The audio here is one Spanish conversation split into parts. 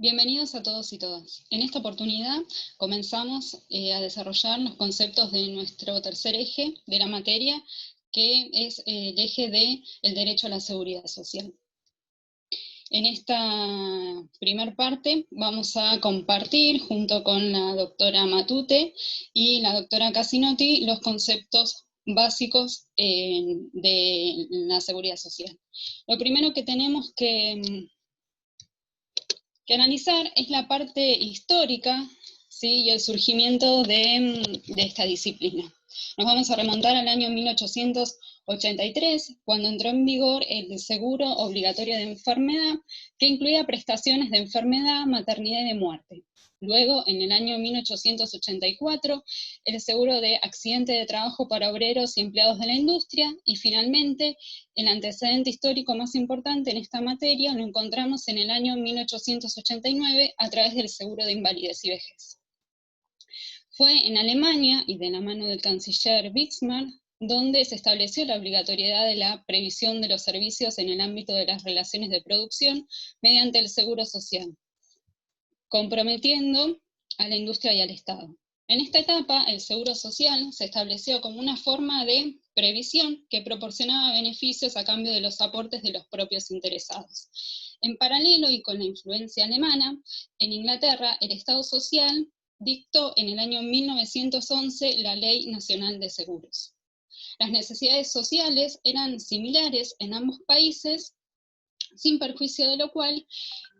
Bienvenidos a todos y todas. En esta oportunidad comenzamos a desarrollar los conceptos de nuestro tercer eje de la materia, que es el eje del derecho a la seguridad social. En esta primer parte vamos a compartir junto con la doctora Matute y la doctora Casinotti los conceptos básicos de la seguridad social. Lo primero que tenemos que analizar es la parte histórica, ¿sí? Y el surgimiento de esta disciplina. Nos vamos a remontar al año 1883, cuando entró en vigor el seguro obligatorio de enfermedad, que incluía prestaciones de enfermedad, maternidad y de muerte. Luego, en el año 1884, el seguro de accidente de trabajo para obreros y empleados de la industria, y finalmente, el antecedente histórico más importante en esta materia lo encontramos en el año 1889 a través del seguro de invalidez y vejez. Fue en Alemania, y de la mano del canciller Bismarck, donde se estableció la obligatoriedad de la previsión de los servicios en el ámbito de las relaciones de producción mediante el seguro social, comprometiendo a la industria y al Estado. En esta etapa, el seguro social se estableció como una forma de previsión que proporcionaba beneficios a cambio de los aportes de los propios interesados. En paralelo, y con la influencia alemana, en Inglaterra, el Estado social dictó en el año 1911 la Ley Nacional de Seguros. Las necesidades sociales eran similares en ambos países, sin perjuicio de lo cual,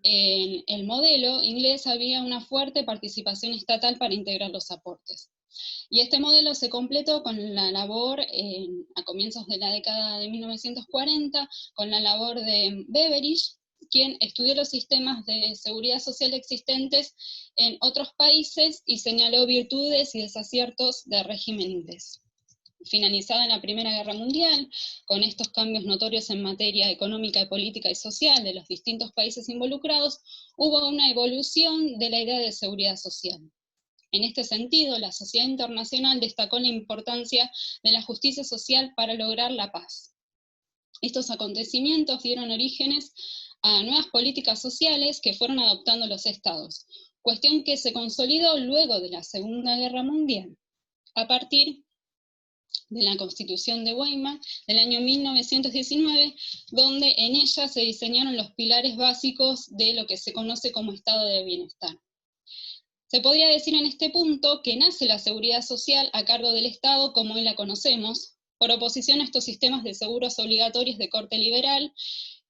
en el modelo inglés había una fuerte participación estatal para integrar los aportes. Y este modelo se completó con la labor, a comienzos de la década de 1940, con la labor de Beveridge, quien estudió los sistemas de seguridad social existentes en otros países y señaló virtudes y desaciertos del régimen inglés. Finalizada la Primera Guerra Mundial, con estos cambios notorios en materia económica, política y social de los distintos países involucrados, hubo una evolución de la idea de seguridad social. En este sentido, la sociedad internacional destacó la importancia de la justicia social para lograr la paz. Estos acontecimientos dieron orígenes a nuevas políticas sociales que fueron adoptando los estados, cuestión que se consolidó luego de la Segunda Guerra Mundial, a partir de la Constitución de Weimar del año 1919, donde en ella se diseñaron los pilares básicos de lo que se conoce como estado de bienestar. Se podría decir en este punto que nace la seguridad social a cargo del Estado como hoy la conocemos, por oposición a estos sistemas de seguros obligatorios de corte liberal,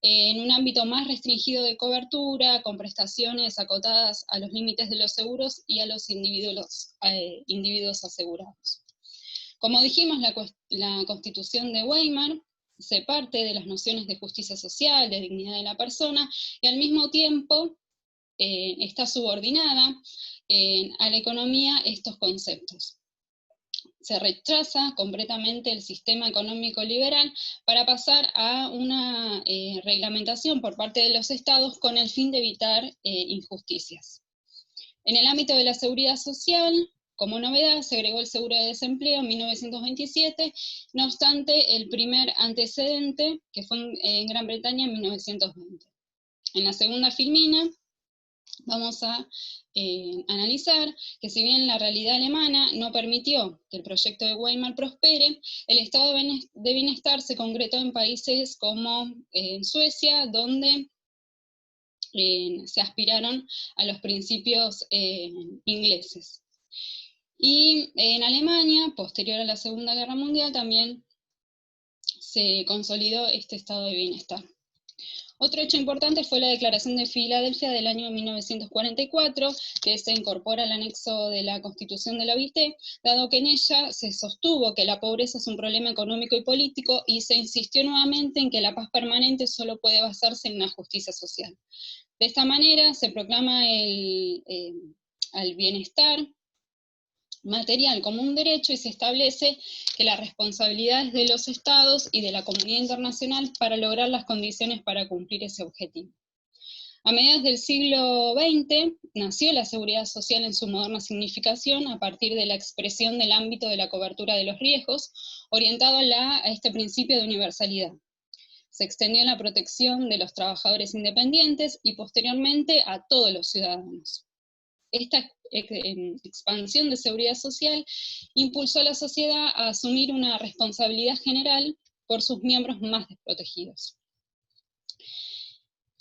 en un ámbito más restringido de cobertura, con prestaciones acotadas a los límites de los seguros y a los individuos asegurados. Como dijimos, la Constitución de Weimar se parte de las nociones de justicia social, de dignidad de la persona, y al mismo tiempo está subordinada a la economía estos conceptos. Se rechaza completamente el sistema económico liberal para pasar a una reglamentación por parte de los estados con el fin de evitar injusticias. En el ámbito de la seguridad social, como novedad, se agregó el seguro de desempleo en 1927, no obstante, el primer antecedente, que fue en Gran Bretaña en 1920. En la segunda filmina vamos a analizar que si bien la realidad alemana no permitió que el proyecto de Weimar prospere, el estado de bienestar se concretó en países como Suecia, donde se aspiraron a los principios ingleses. Y en Alemania, posterior a la Segunda Guerra Mundial, también se consolidó este estado de bienestar. Otro hecho importante fue la Declaración de Filadelfia del año 1944, que se incorpora al anexo de la Constitución de la OIT, dado que en ella se sostuvo que la pobreza es un problema económico y político, y se insistió nuevamente en que la paz permanente solo puede basarse en una justicia social. De esta manera se proclama al bienestar material como un derecho y se establece que las responsabilidades de los estados y de la comunidad internacional para lograr las condiciones para cumplir ese objetivo. A mediados del siglo XX nació la seguridad social en su moderna significación a partir de la expresión del ámbito de la cobertura de los riesgos, orientado a este principio de universalidad. Se extendió la protección de los trabajadores independientes y posteriormente a todos los ciudadanos. Esta expansión de seguridad social impulsó a la sociedad a asumir una responsabilidad general por sus miembros más desprotegidos.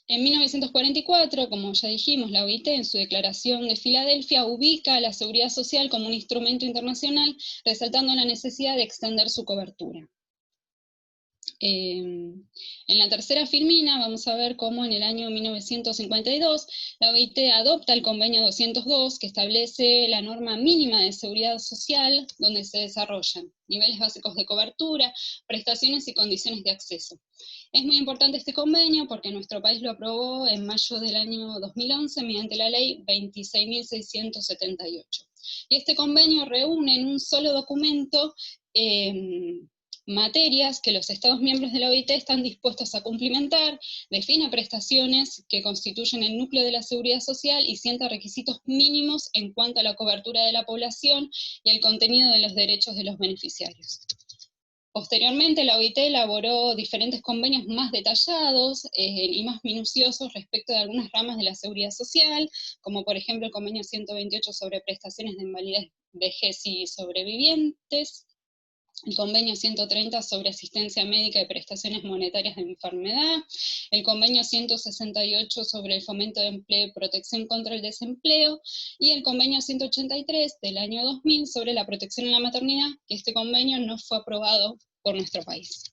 En 1944, como ya dijimos, la OIT en su declaración de Filadelfia ubica la seguridad social como un instrumento internacional, resaltando la necesidad de extender su cobertura. En la tercera filmina vamos a ver cómo en el año 1952 la OIT adopta el convenio 202 que establece la norma mínima de seguridad social donde se desarrollan niveles básicos de cobertura, prestaciones y condiciones de acceso. Es muy importante este convenio porque nuestro país lo aprobó en mayo del año 2011 mediante la ley 26.678. Y este convenio reúne en un solo documento materias que los Estados miembros de la OIT están dispuestos a cumplimentar, define prestaciones que constituyen el núcleo de la seguridad social y sienta requisitos mínimos en cuanto a la cobertura de la población y el contenido de los derechos de los beneficiarios. Posteriormente, la OIT elaboró diferentes convenios más detallados y más minuciosos respecto de algunas ramas de la seguridad social, como por ejemplo el convenio 128 sobre prestaciones de invalidez, vejez y sobrevivientes, el convenio 130 sobre asistencia médica y prestaciones monetarias de enfermedad, el convenio 168 sobre el fomento de empleo y protección contra el desempleo, y el convenio 183 del año 2000 sobre la protección en la maternidad, que este convenio no fue aprobado por nuestro país.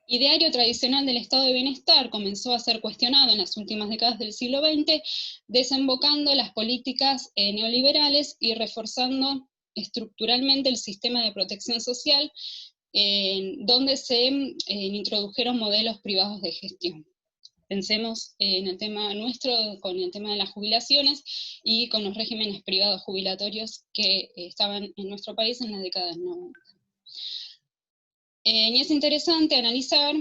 El ideario tradicional del estado de bienestar comenzó a ser cuestionado en las últimas décadas del siglo XX, desembocando las políticas neoliberales y reforzando estructuralmente el sistema de protección social, donde se introdujeron modelos privados de gestión. Pensemos en el tema nuestro, con el tema de las jubilaciones y con los regímenes privados jubilatorios que estaban en nuestro país en la década del 90. Y es interesante analizar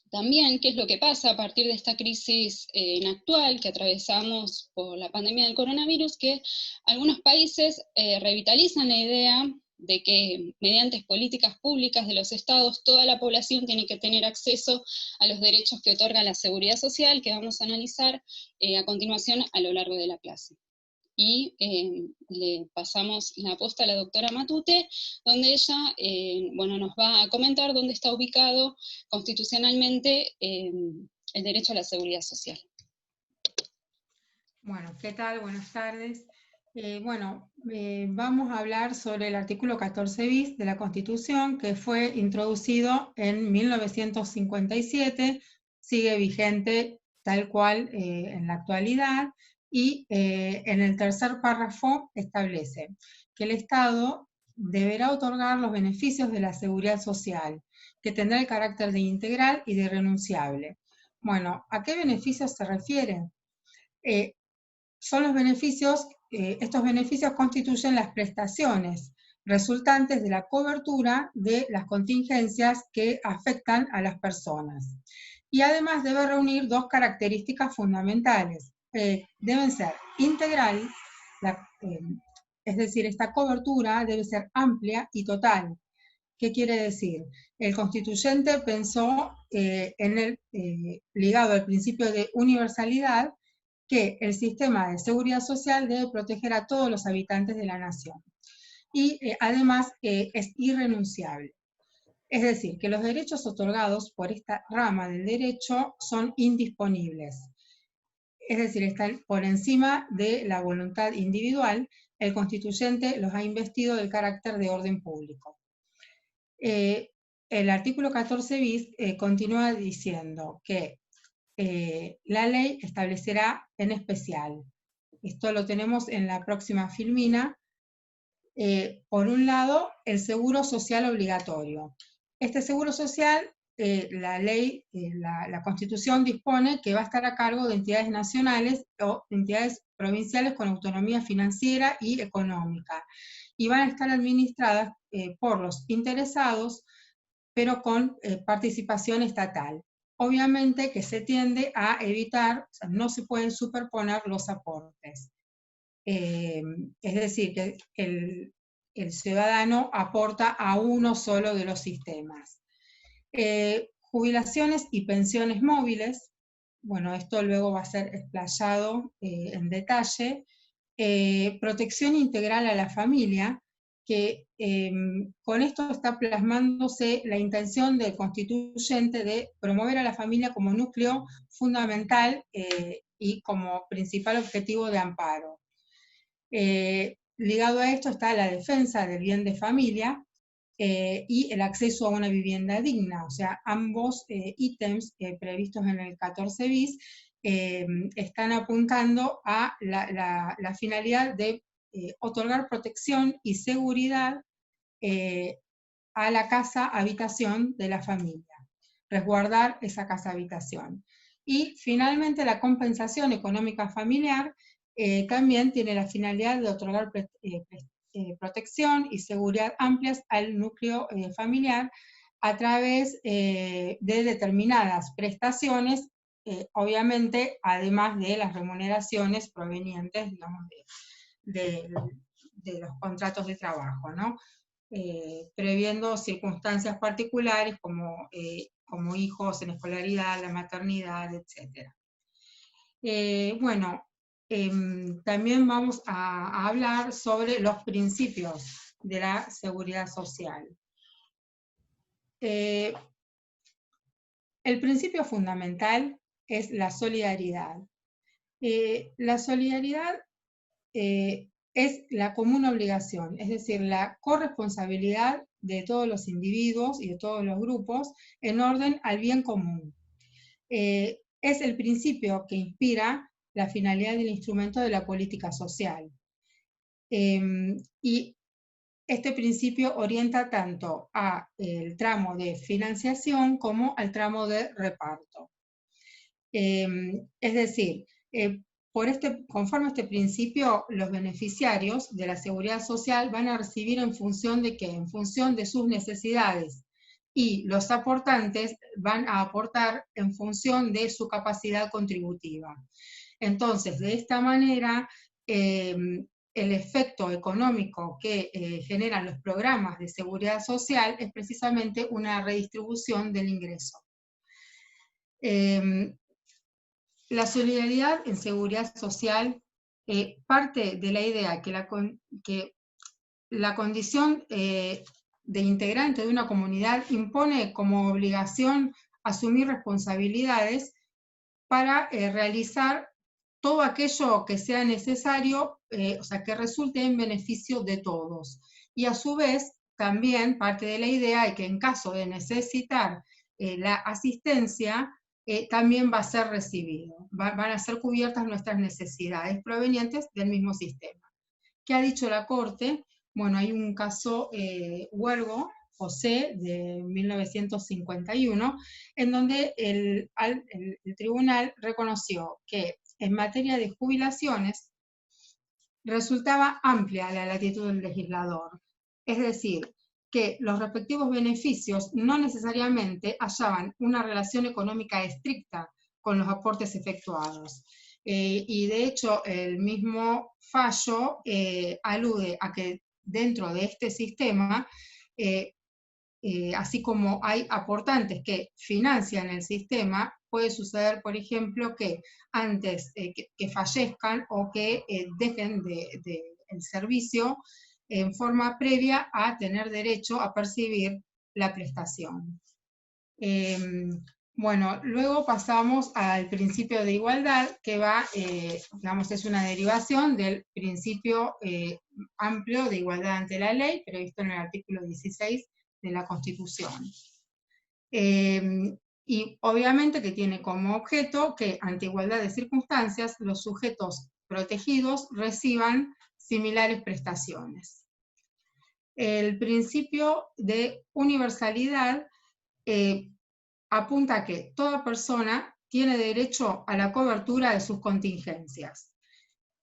también qué es lo que pasa a partir de esta crisis actual que atravesamos por la pandemia del coronavirus, que algunos países revitalizan la idea de que mediante políticas públicas de los estados toda la población tiene que tener acceso a los derechos que otorga la seguridad social, que vamos a analizar a continuación a lo largo de la clase. Y le pasamos la posta a la doctora Matute, donde ella nos va a comentar dónde está ubicado constitucionalmente el derecho a la seguridad social. Bueno, ¿qué tal? Buenas tardes. Vamos a hablar sobre el artículo 14 bis de la Constitución, que fue introducido en 1957, sigue vigente tal cual en la actualidad, y en el tercer párrafo establece que el Estado deberá otorgar los beneficios de la seguridad social, que tendrá el carácter de integral y de irrenunciable. Bueno, ¿a qué beneficios se refieren? Son los beneficios, estos beneficios constituyen las prestaciones resultantes de la cobertura de las contingencias que afectan a las personas. Y además debe reunir dos características fundamentales. Deben ser integral, es decir, esta cobertura debe ser amplia y total. ¿Qué quiere decir? El constituyente pensó ligado al principio de universalidad, que el sistema de seguridad social debe proteger a todos los habitantes de la nación. Y además es irrenunciable. Es decir, que los derechos otorgados por esta rama del derecho son indisponibles. Es decir, están por encima de la voluntad individual. El constituyente los ha investido del carácter de orden público. El artículo 14 bis continúa diciendo que la ley establecerá en especial, esto lo tenemos en la próxima filmina, por un lado, el seguro social obligatorio. Este seguro social, la ley, la Constitución dispone que va a estar a cargo de entidades nacionales o entidades provinciales con autonomía financiera y económica, y van a estar administradas por los interesados, pero con participación estatal. Obviamente que se tiende a evitar, o sea, no se pueden superponer los aportes. Es decir, que el ciudadano aporta a uno solo de los sistemas. jubilaciones y pensiones móviles. Bueno, esto luego va a ser explayado en detalle. Protección integral a la familia, que con esto está plasmándose la intención del constituyente de promover a la familia como núcleo fundamental y como principal objetivo de amparo. Ligado a esto está la defensa del bien de familia y el acceso a una vivienda digna, o sea, ambos ítems previstos en el 14 bis están apuntando a la finalidad de otorgar protección y seguridad a la casa-habitación de la familia, resguardar esa casa-habitación. Y finalmente la compensación económica familiar también tiene la finalidad de otorgar protección y seguridad amplias al núcleo familiar a través de determinadas prestaciones, obviamente además de las remuneraciones provenientes, digamos, de los contratos de trabajo, ¿no? Previendo circunstancias particulares como hijos en escolaridad, la maternidad, etc. Bueno, también vamos a hablar sobre los principios de la seguridad social. El principio fundamental es la solidaridad. La solidaridad es la común obligación, es decir, la corresponsabilidad de todos los individuos y de todos los grupos en orden al bien común. Es el principio que inspira la finalidad del instrumento de la política social. Y este principio orienta tanto al tramo de financiación como al tramo de reparto. Es decir, conforme a este principio, los beneficiarios de la seguridad social van a recibir en función de qué, en función de sus necesidades, y los aportantes van a aportar en función de su capacidad contributiva. Entonces, de esta manera, el efecto económico que generan los programas de seguridad social es precisamente una redistribución del ingreso. La solidaridad en seguridad social parte de la idea que la condición de integrante de una comunidad impone como obligación asumir responsabilidades para realizar todo aquello que sea necesario, o sea, que resulte en beneficio de todos. Y a su vez, también parte de la idea de que en caso de necesitar la asistencia, también va a ser recibido. Van a ser cubiertas nuestras necesidades provenientes del mismo sistema. ¿Qué ha dicho la Corte? Bueno, hay un caso Huergo, José, de 1951, en donde el tribunal reconoció que en materia de jubilaciones resultaba amplia la latitud del legislador. Es decir, que los respectivos beneficios no necesariamente hallaban una relación económica estricta con los aportes efectuados. Y de hecho, el mismo fallo alude a que dentro de este sistema, así como hay aportantes que financian el sistema, puede suceder, por ejemplo, que antes que fallezcan o que dejen el servicio en forma previa a tener derecho a percibir la prestación. Bueno, luego pasamos al principio de igualdad, que va, digamos, es una derivación del principio amplio de igualdad ante la ley, previsto en el artículo 16 de la Constitución. Y obviamente que tiene como objeto que, ante igualdad de circunstancias, los sujetos protegidos reciban similares prestaciones. El principio de universalidad apunta a que toda persona tiene derecho a la cobertura de sus contingencias.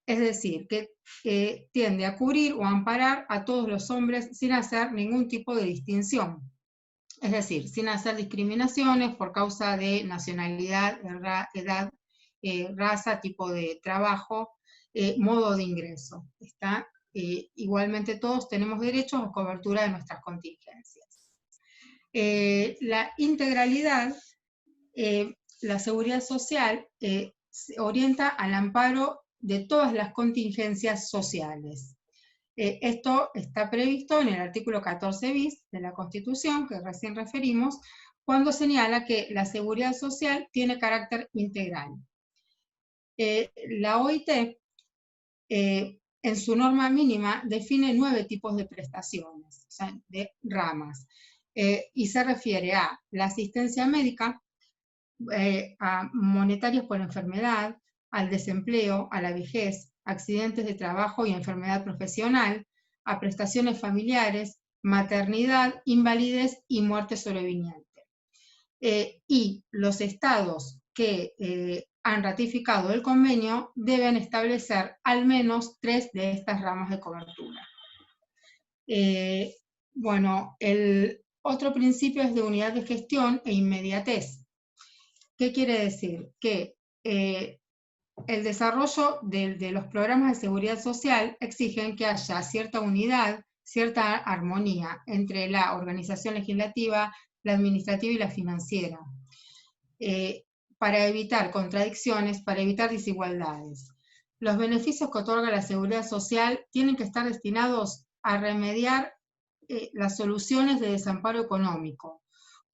Es decir, que tiende a cubrir o amparar a todos los hombres sin hacer ningún tipo de distinción. Es decir, sin hacer discriminaciones por causa de nacionalidad, edad, raza, tipo de trabajo, modo de ingreso. Igualmente todos tenemos derecho a cobertura de nuestras contingencias. La integralidad, la seguridad social se orienta al amparo de todas las contingencias sociales. Esto está previsto en el artículo 14 bis de la Constitución, que recién referimos, cuando señala que la seguridad social tiene carácter integral. La OIT, en su norma mínima, define 9 tipos de prestaciones, o sea, de ramas, y se refiere a la asistencia médica, a monetarios por enfermedad, al desempleo, a la vejez, accidentes de trabajo y enfermedad profesional, a prestaciones familiares, maternidad, invalidez y muerte sobreviniente. Y los estados que han ratificado el convenio deben establecer al menos 3 de estas ramas de cobertura. Bueno, el otro principio es de unidad de gestión e inmediatez. ¿Qué quiere decir? Que el desarrollo de los programas de seguridad social exigen que haya cierta unidad, cierta armonía entre la organización legislativa, la administrativa y la financiera, para evitar contradicciones, para evitar desigualdades. Los beneficios que otorga la seguridad social tienen que estar destinados a remediar las soluciones de desamparo económico.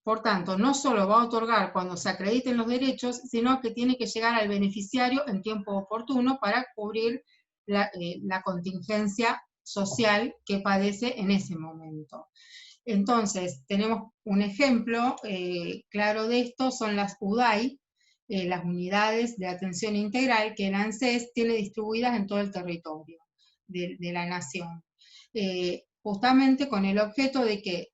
Por tanto, no solo va a otorgar cuando se acrediten los derechos, sino que tiene que llegar al beneficiario en tiempo oportuno para cubrir la contingencia social que padece en ese momento. Entonces, tenemos un ejemplo claro de esto, son las UDAI, las unidades de atención integral que el ANSES tiene distribuidas en todo el territorio de la nación. Justamente con el objeto de que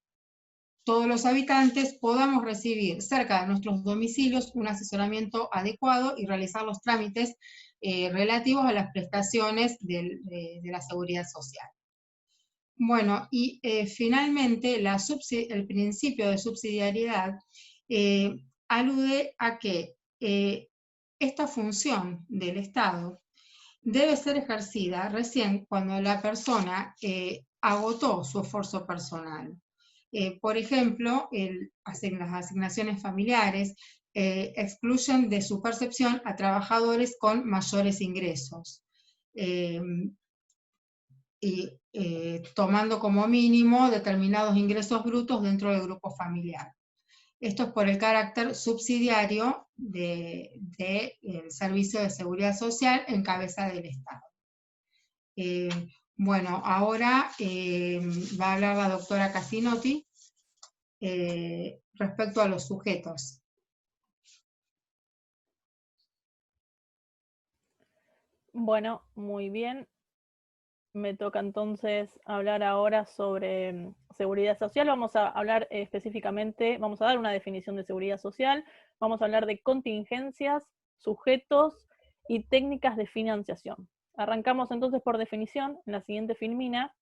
todos los habitantes podamos recibir cerca de nuestros domicilios un asesoramiento adecuado y realizar los trámites relativos a las prestaciones de la seguridad social. Bueno, y finalmente el principio de subsidiariedad alude a que esta función del Estado debe ser ejercida recién cuando la persona agotó su esfuerzo personal. Por ejemplo, las asignaciones familiares excluyen de su percepción a trabajadores con mayores ingresos, tomando como mínimo determinados ingresos brutos dentro del grupo familiar. Esto es por el carácter subsidiario del Servicio de Seguridad Social en cabeza del Estado. Bueno, ahora va a hablar la doctora Casinotti respecto a los sujetos. Bueno, muy bien. Me toca entonces hablar ahora sobre seguridad social. Vamos a hablar específicamente, vamos a dar una definición de seguridad social, vamos a hablar de contingencias, sujetos y técnicas de financiación. Arrancamos entonces por definición, en la siguiente filmina,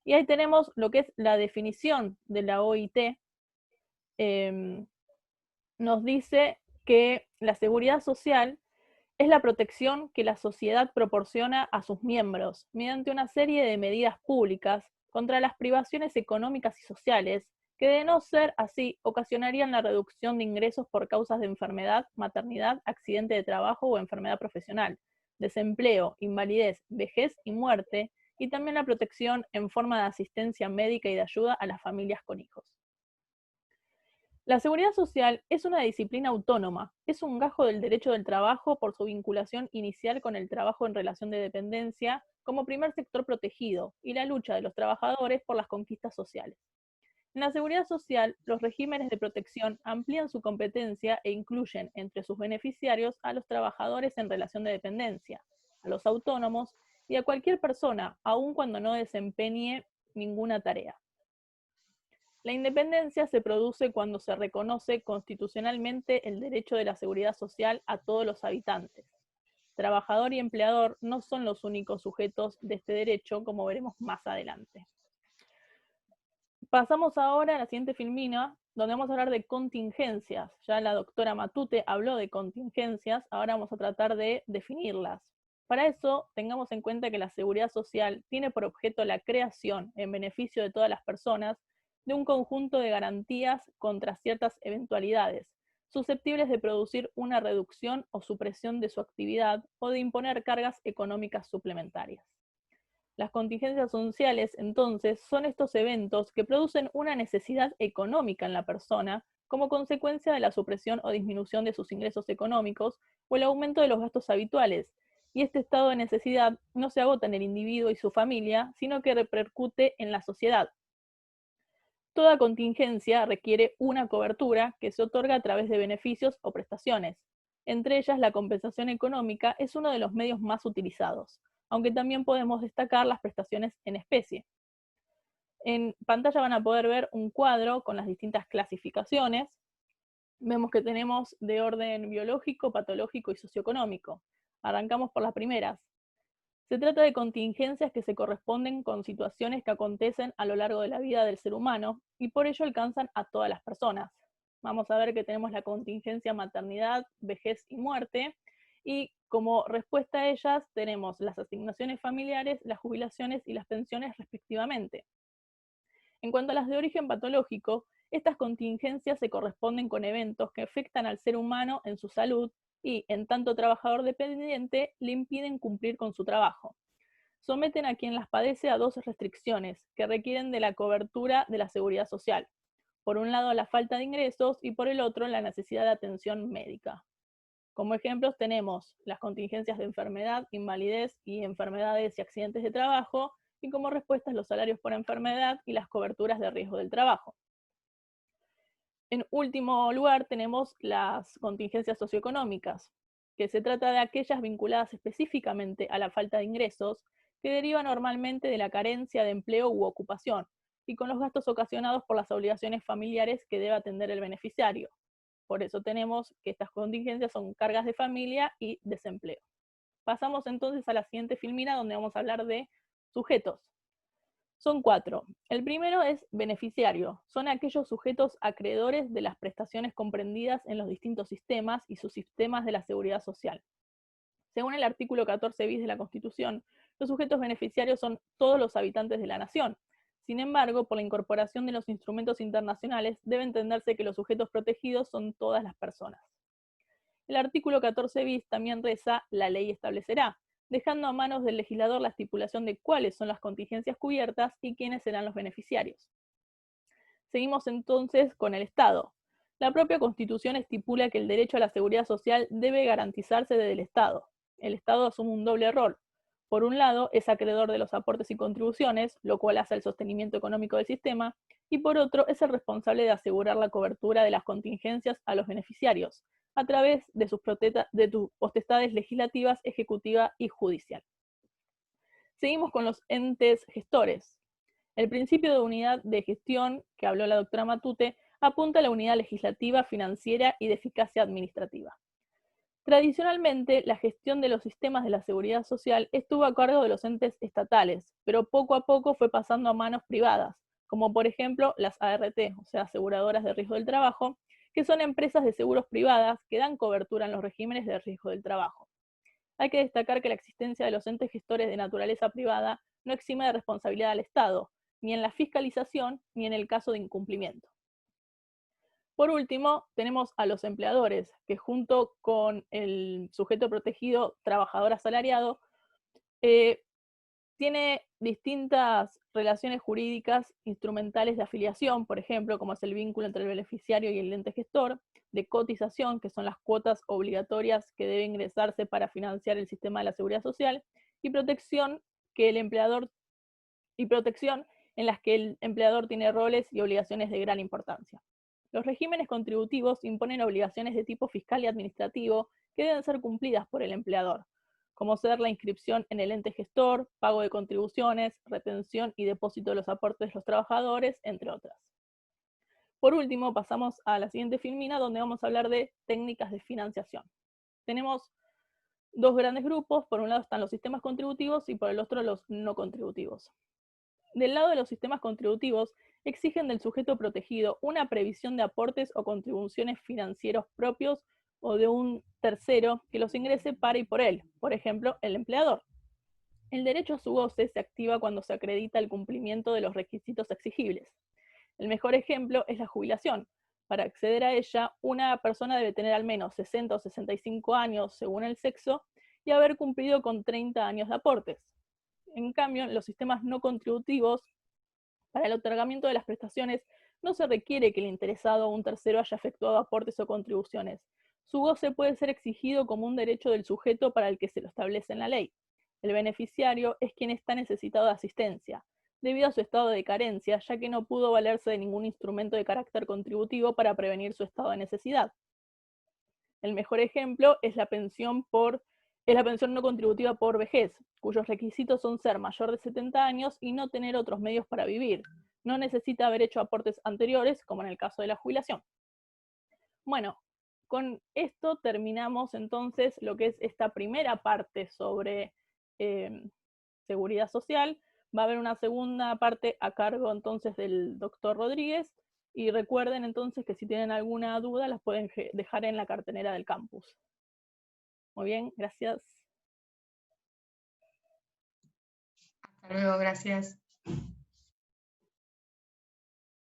y ahí tenemos lo que es la definición de la OIT. Nos dice que la seguridad social es la protección que la sociedad proporciona a sus miembros mediante una serie de medidas públicas contra las privaciones económicas y sociales que, de no ser así, ocasionarían la reducción de ingresos por causas de enfermedad, maternidad, accidente de trabajo o enfermedad profesional, desempleo, invalidez, vejez y muerte, y también la protección en forma de asistencia médica y de ayuda a las familias con hijos. La seguridad social es una disciplina autónoma, es un gajo del derecho del trabajo por su vinculación inicial con el trabajo en relación de dependencia como primer sector protegido y la lucha de los trabajadores por las conquistas sociales. En la seguridad social, los regímenes de protección amplían su competencia e incluyen entre sus beneficiarios a los trabajadores en relación de dependencia, a los autónomos y a cualquier persona, aun cuando no desempeñe ninguna tarea. La independencia se produce cuando se reconoce constitucionalmente el derecho de la seguridad social a todos los habitantes. Trabajador y empleador no son los únicos sujetos de este derecho, como veremos más adelante. Pasamos ahora a la siguiente filmina, donde vamos a hablar de contingencias. Ya la doctora Matute habló de contingencias, ahora vamos a tratar de definirlas. Para eso, tengamos en cuenta que la seguridad social tiene por objeto la creación, en beneficio de todas las personas, de un conjunto de garantías contra ciertas eventualidades, susceptibles de producir una reducción o supresión de su actividad o de imponer cargas económicas suplementarias. Las contingencias sociales, entonces, son estos eventos que producen una necesidad económica en la persona como consecuencia de la supresión o disminución de sus ingresos económicos o el aumento de los gastos habituales, y este estado de necesidad no se agota en el individuo y su familia, sino que repercute en la sociedad. Toda contingencia requiere una cobertura que se otorga a través de beneficios o prestaciones. Entre ellas, la compensación económica es uno de los medios más utilizados, aunque también podemos destacar las prestaciones en especie. En pantalla van a poder ver un cuadro con las distintas clasificaciones. Vemos que tenemos de orden biológico, patológico y socioeconómico. Arrancamos por las primeras. Se trata de contingencias que se corresponden con situaciones que acontecen a lo largo de la vida del ser humano y por ello alcanzan a todas las personas. Vamos a ver que tenemos la contingencia maternidad, vejez y muerte, y como respuesta a ellas tenemos las asignaciones familiares, las jubilaciones y las pensiones respectivamente. En cuanto a las de origen patológico, estas contingencias se corresponden con eventos que afectan al ser humano en su salud y, en tanto trabajador dependiente, le impiden cumplir con su trabajo. Someten a quien las padece a dos restricciones que requieren de la cobertura de la seguridad social. Por un lado, la falta de ingresos y por el otro, la necesidad de atención médica. Como ejemplos tenemos las contingencias de enfermedad, invalidez y enfermedades y accidentes de trabajo, y como respuestas los salarios por enfermedad y las coberturas de riesgo del trabajo. En último lugar tenemos las contingencias socioeconómicas, que se trata de aquellas vinculadas específicamente a la falta de ingresos, que deriva normalmente de la carencia de empleo u ocupación, y con los gastos ocasionados por las obligaciones familiares que debe atender el beneficiario. Por eso tenemos que estas contingencias son cargas de familia y desempleo. Pasamos entonces a la siguiente filmina, donde vamos a hablar de sujetos. Son 4. El primero es beneficiario. Son aquellos sujetos acreedores de las prestaciones comprendidas en los distintos sistemas y subsistemas de la seguridad social. Según el artículo 14 bis de la Constitución, los sujetos beneficiarios son todos los habitantes de la nación. Sin embargo, por la incorporación de los instrumentos internacionales, debe entenderse que los sujetos protegidos son todas las personas. El artículo 14 bis también reza: la ley establecerá, dejando a manos del legislador la estipulación de cuáles son las contingencias cubiertas y quiénes serán los beneficiarios. Seguimos entonces con el Estado. La propia Constitución estipula que el derecho a la seguridad social debe garantizarse desde el Estado. El Estado asume un doble rol. Por un lado, es acreedor de los aportes y contribuciones, lo cual hace el sostenimiento económico del sistema, y por otro, es el responsable de asegurar la cobertura de las contingencias a los beneficiarios, a través de sus potestades legislativas, ejecutiva y judicial. Seguimos con los entes gestores. El principio de unidad de gestión, que habló la doctora Matute, apunta a la unidad legislativa, financiera y de eficacia administrativa. Tradicionalmente, la gestión de los sistemas de la seguridad social estuvo a cargo de los entes estatales, pero poco a poco fue pasando a manos privadas, como por ejemplo las ART, o sea, aseguradoras de riesgo del trabajo, que son empresas de seguros privadas que dan cobertura en los regímenes de riesgo del trabajo. Hay que destacar que la existencia de los entes gestores de naturaleza privada no exime de responsabilidad al Estado, ni en la fiscalización, ni en el caso de incumplimiento. Por último, tenemos a los empleadores, que junto con el sujeto protegido trabajador asalariado, tiene distintas relaciones jurídicas instrumentales de afiliación, por ejemplo, como es el vínculo entre el beneficiario y el ente gestor, de cotización, que son las cuotas obligatorias que debe ingresarse para financiar el sistema de la seguridad social, y protección, en las que el empleador tiene roles y obligaciones de gran importancia. Los regímenes contributivos imponen obligaciones de tipo fiscal y administrativo que deben ser cumplidas por el empleador, como ser la inscripción en el ente gestor, pago de contribuciones, retención y depósito de los aportes de los trabajadores, entre otras. Por último, pasamos a la siguiente filmina, donde vamos a hablar de técnicas de financiación. Tenemos dos grandes grupos. Por un lado están los sistemas contributivos y por el otro los no contributivos. Del lado de los sistemas contributivos, exigen del sujeto protegido una previsión de aportes o contribuciones financieros propios o de un tercero que los ingrese para y por él, por ejemplo, el empleador. El derecho a su goce se activa cuando se acredita el cumplimiento de los requisitos exigibles. El mejor ejemplo es la jubilación. Para acceder a ella, una persona debe tener al menos 60 o 65 años según el sexo y haber cumplido con 30 años de aportes. En cambio, en los sistemas no contributivos, para el otorgamiento de las prestaciones, no se requiere que el interesado o un tercero haya efectuado aportes o contribuciones. Su goce puede ser exigido como un derecho del sujeto para el que se lo establece en la ley. El beneficiario es quien está necesitado de asistencia, debido a su estado de carencia, ya que no pudo valerse de ningún instrumento de carácter contributivo para prevenir su estado de necesidad. El mejor ejemplo es la pensión no contributiva por vejez, cuyos requisitos son ser mayor de 70 años y no tener otros medios para vivir. No necesita haber hecho aportes anteriores, como en el caso de la jubilación. Bueno, con esto terminamos entonces lo que es esta primera parte sobre seguridad social. Va a haber una segunda parte a cargo entonces del doctor Rodríguez. Y recuerden entonces que si tienen alguna duda las pueden dejar en la cartelera del campus. Muy bien, gracias. Hasta luego, gracias.